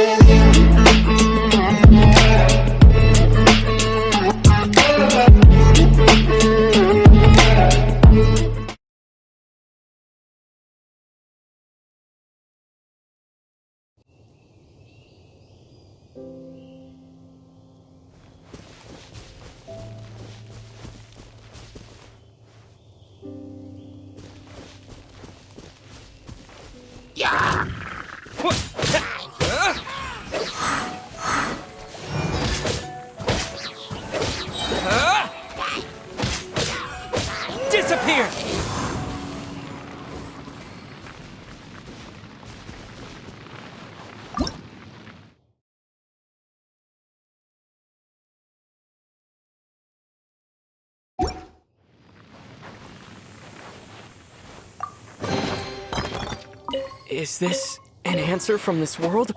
with you. Disappear! Is this an answer from this world?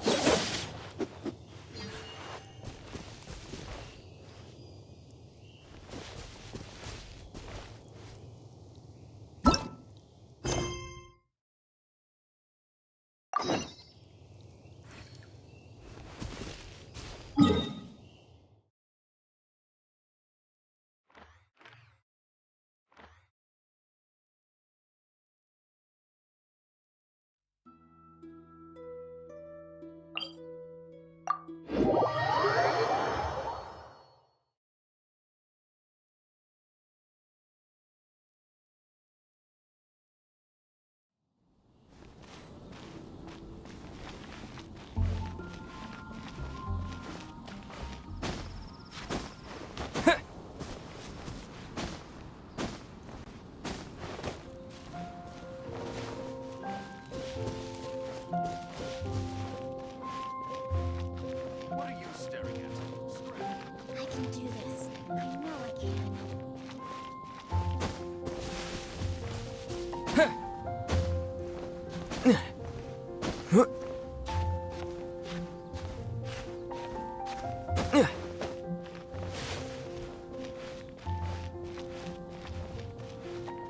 I can do this. I know I can.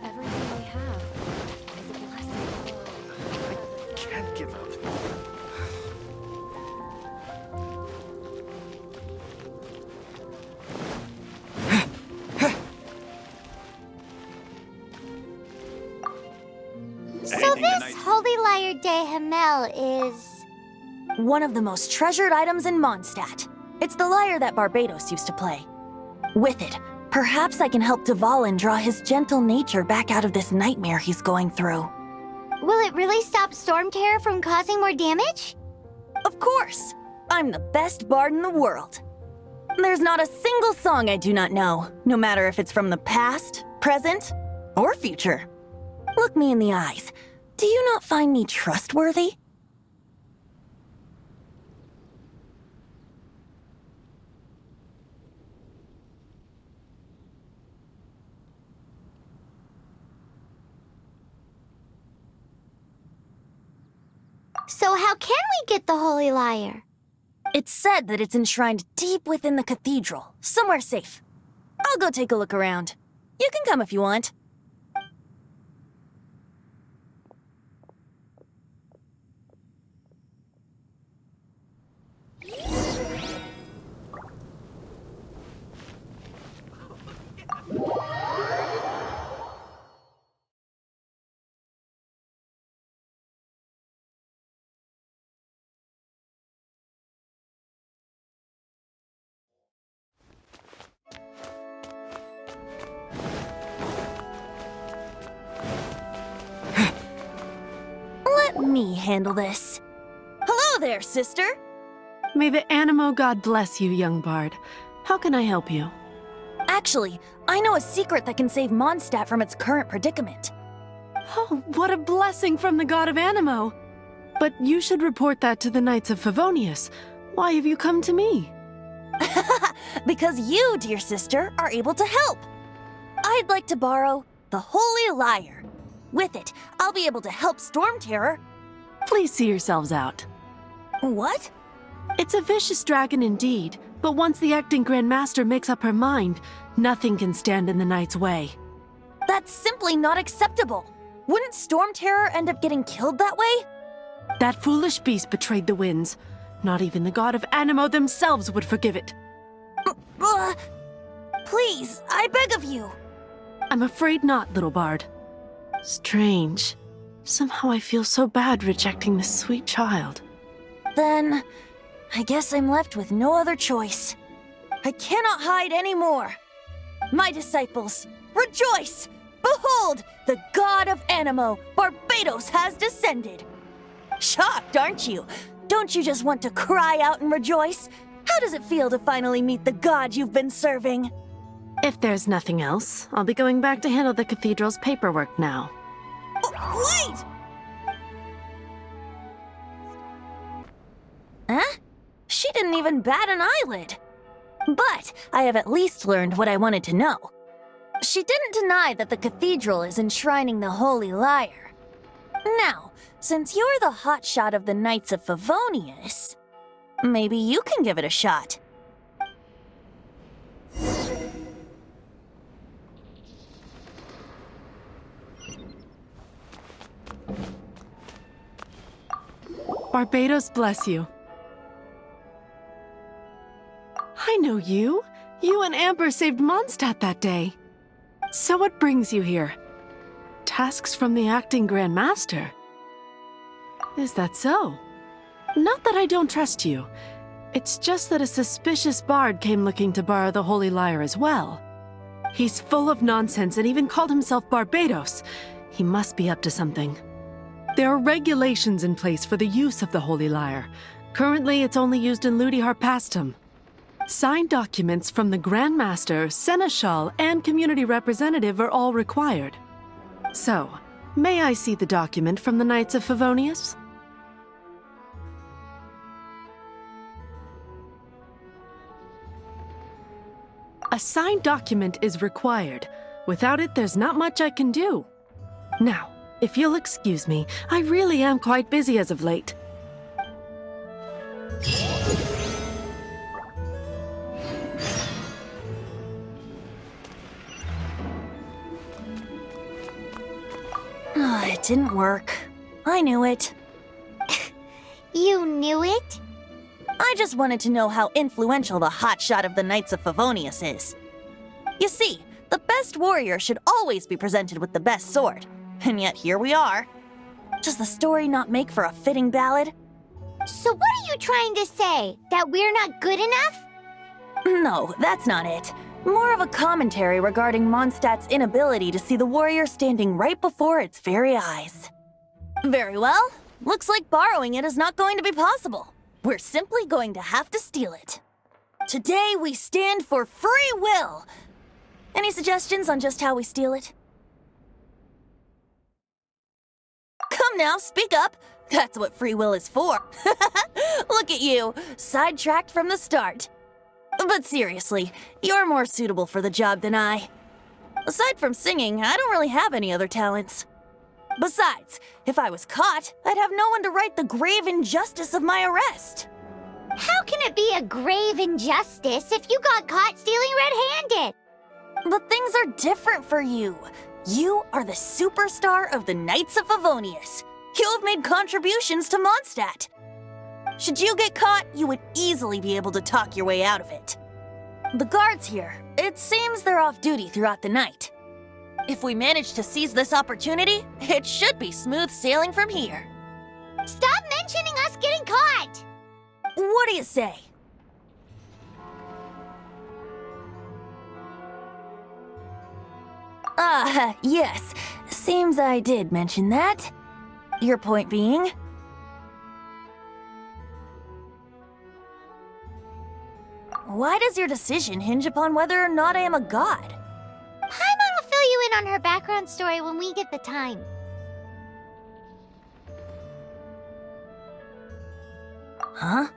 Everything I have is a blessing. I can't give up. So this Holy Lyre de Himmel is... one of the most treasured items in Mondstadt. It's the lyre that Barbados used to play. With it, perhaps I can help Dvalin draw his gentle nature back out of this nightmare he's going through. Will it really stop Storm Terror from causing more damage? Of course! I'm the best bard in the world. There's not a single song I do not know, no matter if it's from the past, present, or future. Look me in the eyes. Do you not find me trustworthy? So how can we get the Holy Lyre? It's said that it's enshrined deep within the cathedral, somewhere safe. I'll go take a look around. You can come if you want. Let me handle this. Hello there, sister! May the Animo God bless you, young bard. How can I help you? Actually, I know a secret that can save Mondstadt from its current predicament. Oh, what a blessing from the God of Animo! But you should report that to the Knights of Favonius. Why have you come to me? Because you, dear sister, are able to help. I'd like to borrow the Holy Lyre. With it, I'll be able to help Storm Terror. Please see yourselves out. What? It's a vicious dragon indeed, but once the acting Grand Master makes up her mind, nothing can stand in the Knight's way. That's simply not acceptable. Wouldn't Storm Terror end up getting killed that way? That foolish beast betrayed the winds. Not even the god of Animo themselves would forgive it. Please, I beg of you. I'm afraid not, little bard. Strange. Somehow I feel so bad rejecting this sweet child. Then, I guess I'm left with no other choice. I cannot hide anymore. My disciples, rejoice! Behold, the god of Animo, Barbados, has descended. Shocked, aren't you? Don't you just want to cry out and rejoice? How does it feel to finally meet the god you've been serving? If there's nothing else, I'll be going back to handle the cathedral's paperwork now. Wait! Huh? She didn't even bat an eyelid. But I have at least learned what I wanted to know. She didn't deny that the cathedral is enshrining the Holy Lyre. Now, since you're the hotshot of the Knights of Favonius, maybe you can give it a shot. Barbados bless you. I know you. You and Amber saved Mondstadt that day. So what brings you here? Tasks from the acting Grand Master? Is that so? Not that I don't trust you. It's just that a suspicious bard came looking to borrow the Holy Lyre as well. He's full of nonsense and even called himself Barbados. He must be up to something. There are regulations in place for the use of the Holy Lyre. Currently, it's only used in Ludi Harpastum. Signed documents from the Grand Master, Seneschal, and Community Representative are all required. So, may I see the document from the Knights of Favonius? A signed document is required. Without it, there's not much I can do. Now, if you'll excuse me, I really am quite busy as of late. It didn't work. I knew it. You knew it? I just wanted to know how influential the hotshot of the Knights of Favonius is. You see, the best warrior should always be presented with the best sword. And yet here we are. Does the story not make for a fitting ballad? So what are you trying to say? That we're not good enough? No, that's not it. More of a commentary regarding Mondstadt's inability to see the warrior standing right before its very eyes. Very well. Looks like borrowing it is not going to be possible. We're simply going to have to steal it. Today we stand for free will. Any suggestions on just how we steal it? Come now, speak up. That's what free will is for. Look at you, sidetracked from the start. But seriously, you're more suitable for the job than I. Aside from singing, I don't really have any other talents. Besides, if I was caught, I'd have no one to right the grave injustice of my arrest. How can it be a grave injustice if you got caught stealing red-handed? But things are different for you. You are the superstar of the Knights of Favonius. You have made contributions to Mondstadt. Should you get caught, you would easily be able to talk your way out of it. The guards here, it seems they're off duty throughout the night. If we manage to seize this opportunity, it should be smooth sailing from here. Stop mentioning us getting caught! What do you say? Yes. Seems I did mention that. Your point being? Why does your decision hinge upon whether or not I am a god? Paimon will fill you in on her background story when we get the time. Huh?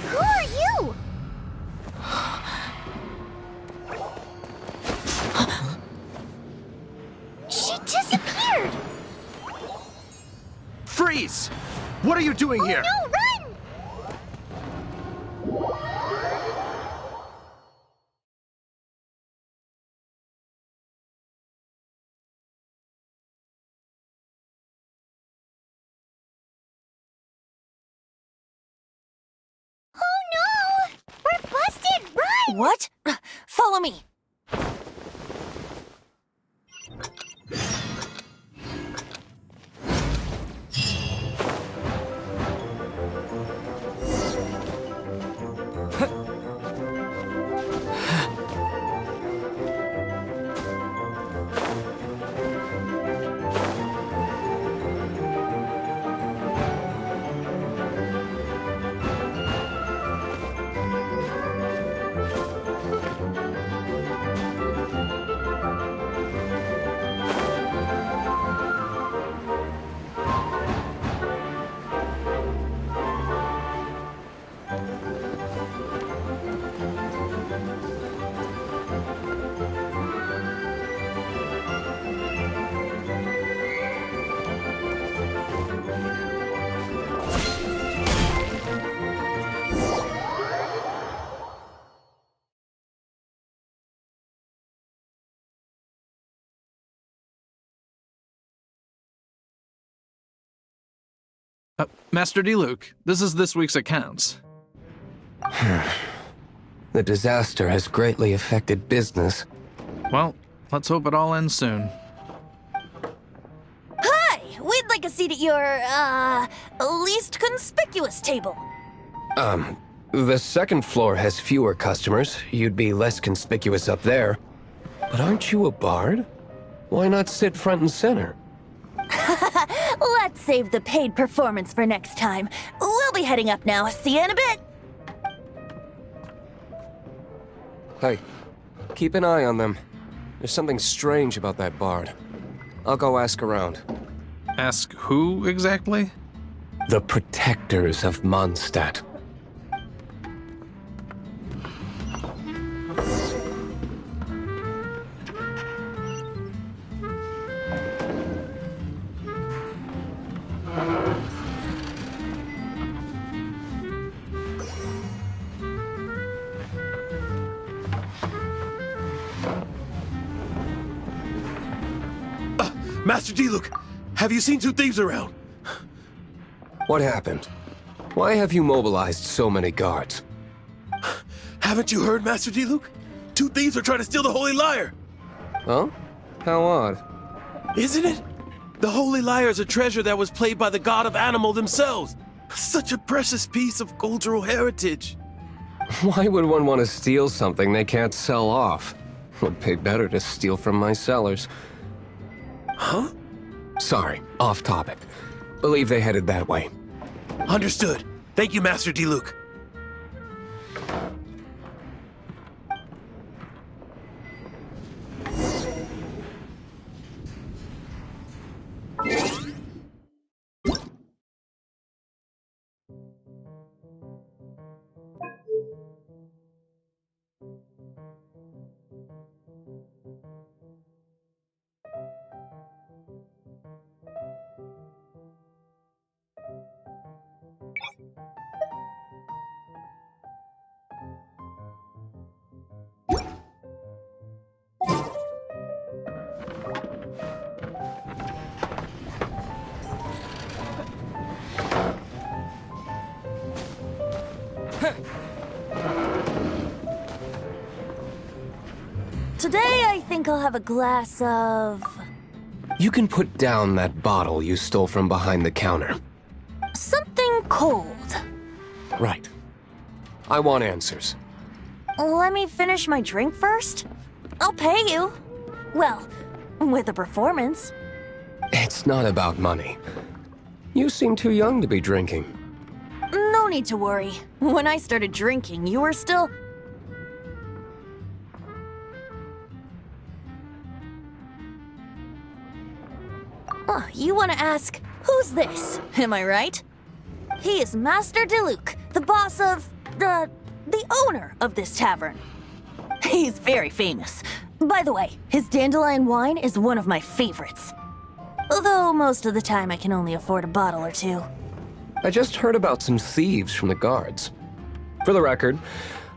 Who are you? She disappeared! Freeze! What are you doing here? No, run! Oh no! We're busted! Run! What? Follow me. Master D. Luke, this is this week's accounts. The disaster has greatly affected business. Well, let's hope it all ends soon. Hi! We'd like a seat at your, least conspicuous table. The second floor has fewer customers. You'd be less conspicuous up there. But aren't you a bard? Why not sit front and center? Let's save the paid performance for next time. We'll be heading up now. See you in a bit. Hey, keep an eye on them. There's something strange about that bard. I'll go ask around. Ask who exactly? The protectors of Mondstadt. Master Diluc, have you seen two thieves around? What happened? Why have you mobilized so many guards? Haven't you heard, Master Diluc? Two thieves are trying to steal the Holy Lyre. Huh? How odd. Isn't it? The Holy Lyre is a treasure that was played by the god of animal themselves. Such a precious piece of cultural heritage. Why would one want to steal something they can't sell off? Would pay better to steal from my sellers. Huh? Sorry, off topic. Believe they headed that way. Understood. Thank you, Master Diluc. Today, I think I'll have a glass of... You can put down that bottle you stole from behind the counter. something cold. Right. I want answers. Let me finish my drink first. I'll pay you. Well, with a performance. It's not about money. You seem too young to be drinking. No need to worry. When I started drinking, you were still... You want to ask, who's this? Am I right? He is Master Diluc, the boss of... the owner of this tavern. He's very famous. By the way, his dandelion wine is one of my favorites. Although most of the time I can only afford a bottle or two. I just heard about some thieves from the guards. For the record,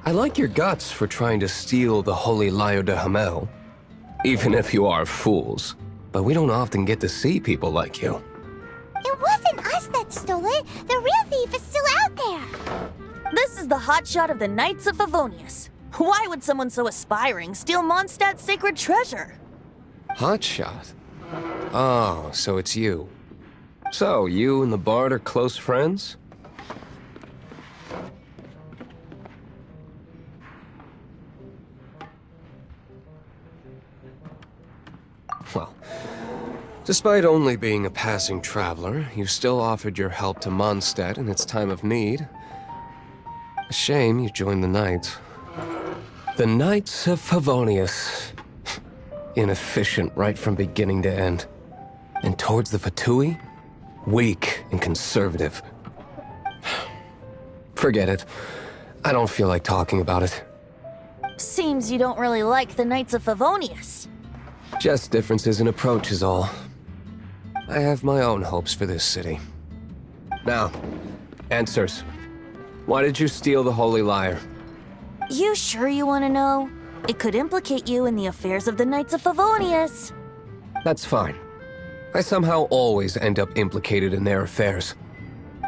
I like your guts for trying to steal the Holy Lyre de Hamel. Even if you are fools. But we don't often get to see people like you. It wasn't us that stole it. The real thief is still out there. This is the hotshot of the Knights of Favonius. Why would someone so aspiring steal Mondstadt's sacred treasure? Hotshot? Oh, so it's you. So, you and the Bard are close friends? Well, despite only being a passing traveler, you still offered your help to Mondstadt in its time of need. A shame you joined the Knights. The Knights of Favonius. Inefficient right from beginning to end. And towards the Fatui, weak and conservative. Forget it. I don't feel like talking about it. Seems you don't really like the Knights of Favonius. Just differences in approach is all. I have my own hopes for this city. Now, answers. Why did you steal the Holy Lyre? You sure you want to know? It could implicate you in the affairs of the Knights of Favonius. That's fine. I somehow always end up implicated in their affairs.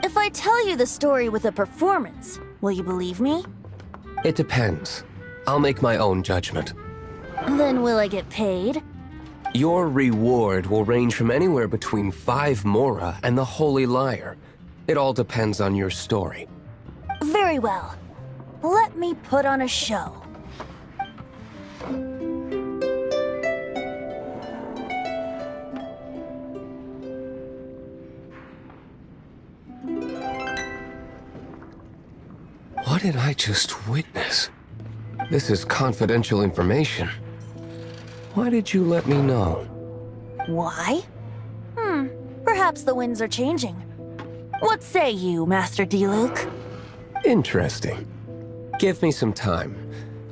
If I tell you the story with a performance, will you believe me? It depends. I'll make my own judgment. Then will I get paid? Your reward will range from anywhere between 5 mora and the Holy Lyre. It all depends on your story. Very well. Let me put on a show. What did I just witness? This is confidential information. Why did you let me know? Why? Perhaps the winds are changing. What say you, Master D-Luke? Interesting. Give me some time.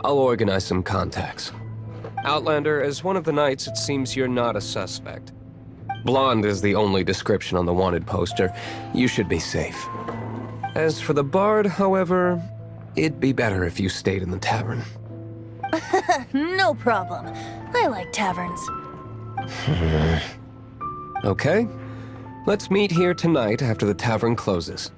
I'll organize some contacts. Outlander, as one of the knights, it seems you're not a suspect. Blonde is the only description on the wanted poster. You should be safe. As for the bard, however, it'd be better if you stayed in the tavern. No problem. I like taverns. Okay. Let's meet here tonight after the tavern closes.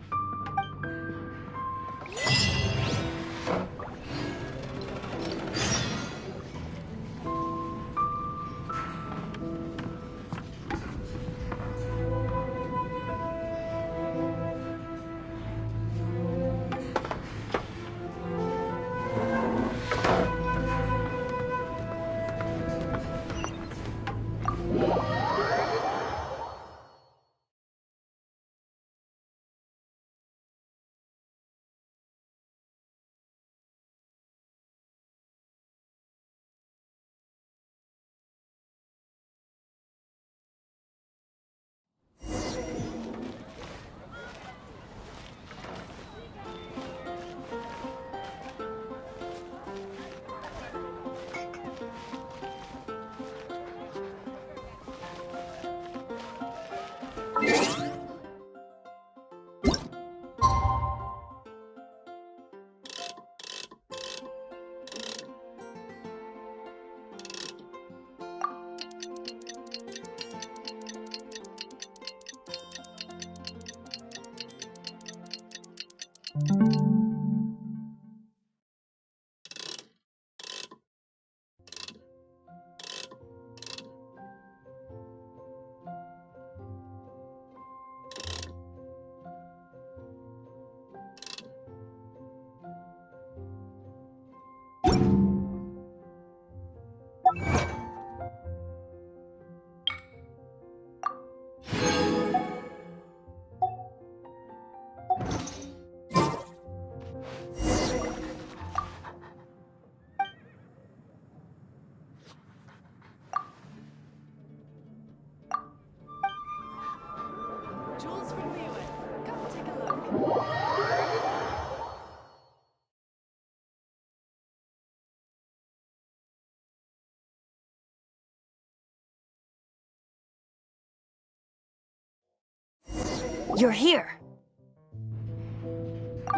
You're here.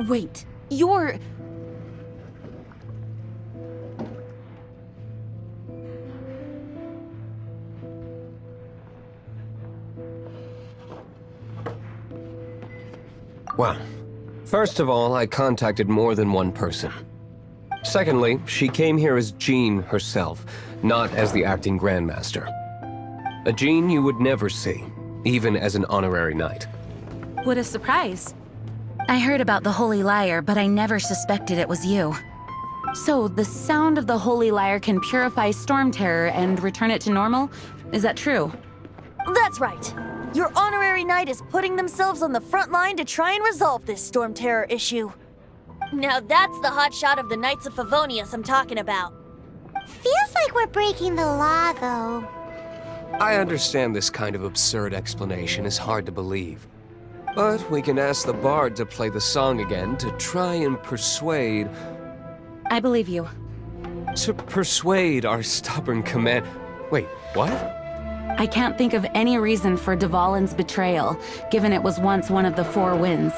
Wait, you're... Well, first of all, I contacted more than one person. Secondly, she came here as Jean herself, not as the acting Grandmaster. A Jean you would never see, even as an honorary knight. What a surprise. I heard about the Holy Lyre, but I never suspected it was you. So, the sound of the Holy Lyre can purify Storm Terror and return it to normal? Is that true? That's right. Your honorary knight is putting themselves on the front line to try and resolve this Storm Terror issue. Now that's the hotshot of the Knights of Favonius I'm talking about. Feels like we're breaking the law, though. I understand this kind of absurd explanation is hard to believe. But we can ask the bard to play the song again to try and persuade... I believe you. To persuade our stubborn command... Wait, what? I can't think of any reason for Dvalin's betrayal, given it was once one of the Four Winds.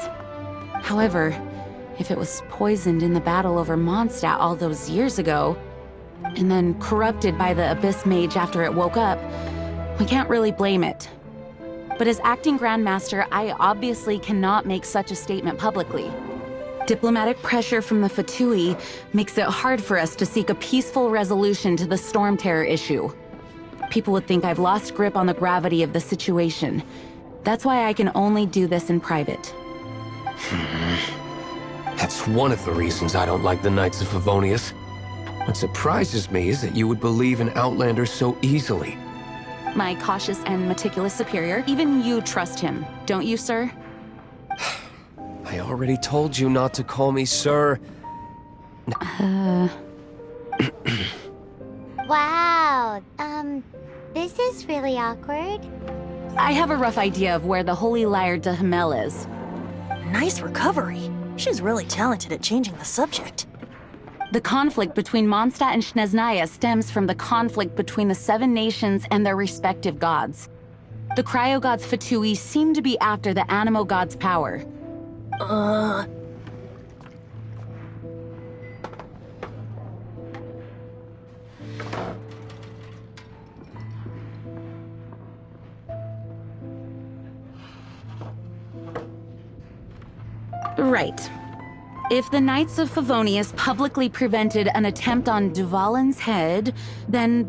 However, if it was poisoned in the battle over Mondstadt all those years ago, and then corrupted by the Abyss Mage after it woke up, we can't really blame it. But as acting Grandmaster, I obviously cannot make such a statement publicly. Diplomatic pressure from the Fatui makes it hard for us to seek a peaceful resolution to the storm terror issue. People would think I've lost grip on the gravity of the situation. That's why I can only do this in private. That's one of the reasons I don't like the Knights of Favonius. What surprises me is that you would believe in Outlanders so easily. My cautious and meticulous superior, even you trust him, don't you, sir? I already told you not to call me sir. Wow, this is really awkward. I have a rough idea of where the Holy Lyre de Himmel is. Nice recovery. She's really talented at changing the subject. The conflict between Mondstadt and Snezhnaya stems from the conflict between the 7 nations and their respective gods. The cryo-gods Fatui seem to be after the Animo god's power. Right. If the Knights of Favonius publicly prevented an attempt on Dvalin's head, then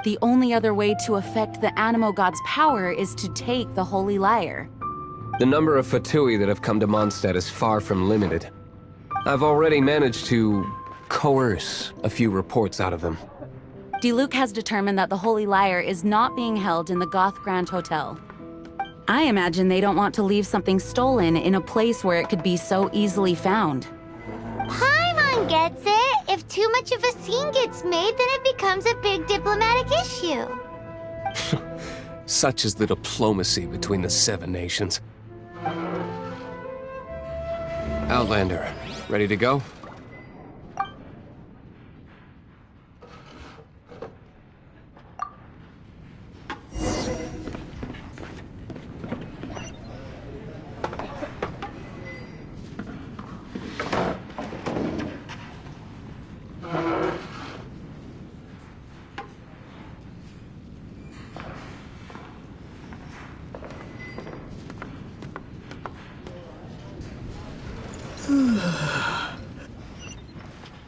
the only other way to affect the Animo god's power is to take the Holy Lyre. The number of Fatui that have come to Mondstadt is far from limited. I've already managed to coerce a few reports out of them. Diluc has determined that the Holy Lyre is not being held in the Goth Grand Hotel. I imagine they don't want to leave something stolen in a place where it could be so easily found. Paimon gets it. If too much of a scene gets made, then it becomes a big diplomatic issue. Such is the diplomacy between the 7 nations. Outlander, ready to go?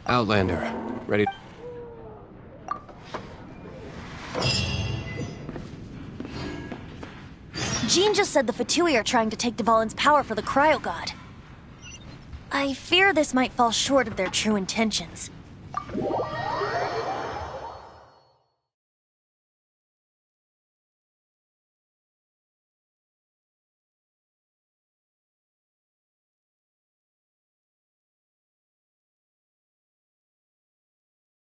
Outlander, ready? Jean just said the Fatui are trying to take Dvalin's power for the Cryo God. I fear this might fall short of their true intentions.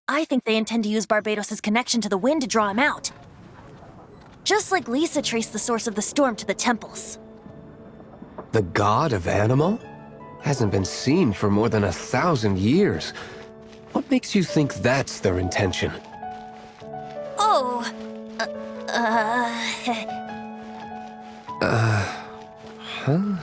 I think they intend to use Barbados' connection to the wind to draw him out. Just like Lisa traced the source of the storm to the temples. The god of Animo? Hasn't been seen for more than 1,000 years. What makes you think that's their intention? Oh, Huh?